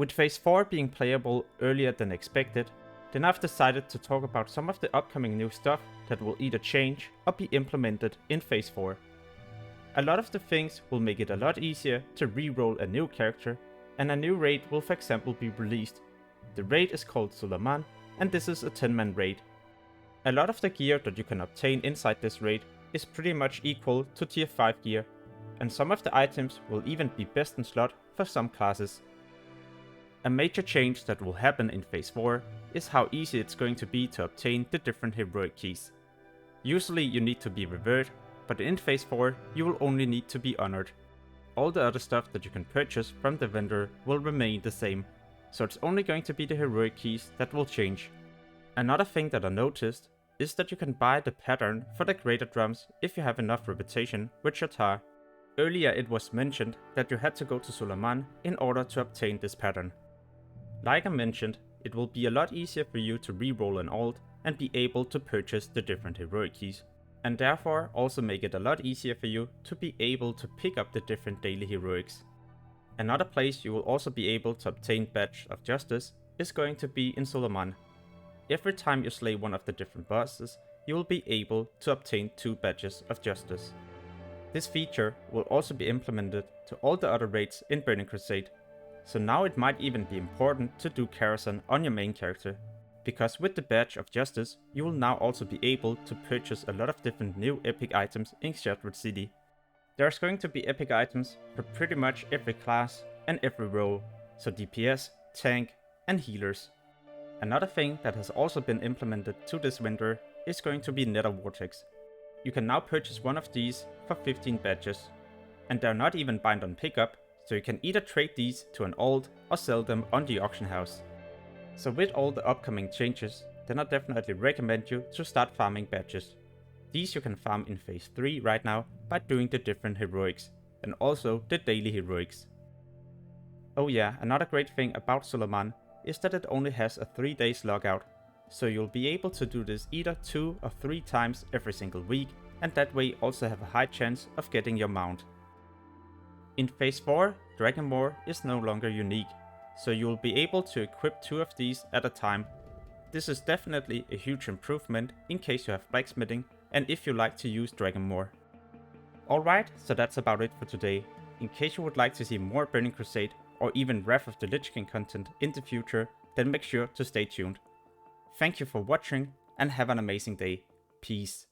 With Phase 4 being playable earlier than expected, then I've decided to talk about some of the upcoming new stuff that will either change or be implemented in Phase 4. A lot of the things will make it a lot easier to re-roll a new character, and a new raid will for example be released. The raid is called Zul'aman, and this is a 10-man raid. A lot of the gear that you can obtain inside this raid is pretty much equal to tier 5 gear, and some of the items will even be best in slot for some classes. A major change that will happen in Phase 4 is how easy it's going to be to obtain the different heroic keys. Usually you need to be revered, but in Phase 4 you will only need to be honored. All the other stuff that you can purchase from the vendor will remain the same, so it's only going to be the heroic keys that will change. Another thing that I noticed is that you can buy the pattern for the greater drums if you have enough reputation with your tar. Earlier it was mentioned that you had to go to Zul'aman in order to obtain this pattern. Like I mentioned, it will be a lot easier for you to re-roll an alt and be able to purchase the different heroic keys, and therefore also make it a lot easier for you to be able to pick up the different daily heroics. Another place you will also be able to obtain Badge of Justice is going to be in Zul'aman. Every time you slay one of the different bosses, you will be able to obtain 2 Badges of Justice. This feature will also be implemented to all the other raids in Burning Crusade, so now it might even be important to do Karazhan on your main character, because with the Badge of Justice you will now also be able to purchase a lot of different new epic items in Shattered City. There's going to be epic items for pretty much every class and every role, so DPS, tank and healers. Another thing that has also been implemented to this vendor is going to be Nether Vortex. You can now purchase one of these for 15 badges, and they're not even bind on pickup, so you can either trade these to an alt or sell them on the auction house. So with all the upcoming changes, then I definitely recommend you to start farming badges. These you can farm in Phase 3 right now by doing the different heroics, and also the daily heroics. Oh yeah, another great thing about Zul'aman is that it only has a 3 days logout, so you'll be able to do this either 2 or 3 times every single week, and that way also have a high chance of getting your mount. In Phase 4, Dragonmore is no longer unique, so you'll be able to equip 2 of these at a time. This is definitely a huge improvement in case you have blacksmithing and if you like to use Dragonmore. Alright, so that's about it for today. In case you would like to see more Burning Crusade or even Wrath of the Lich King content in the future, then make sure to stay tuned. Thank you for watching and have an amazing day. Peace.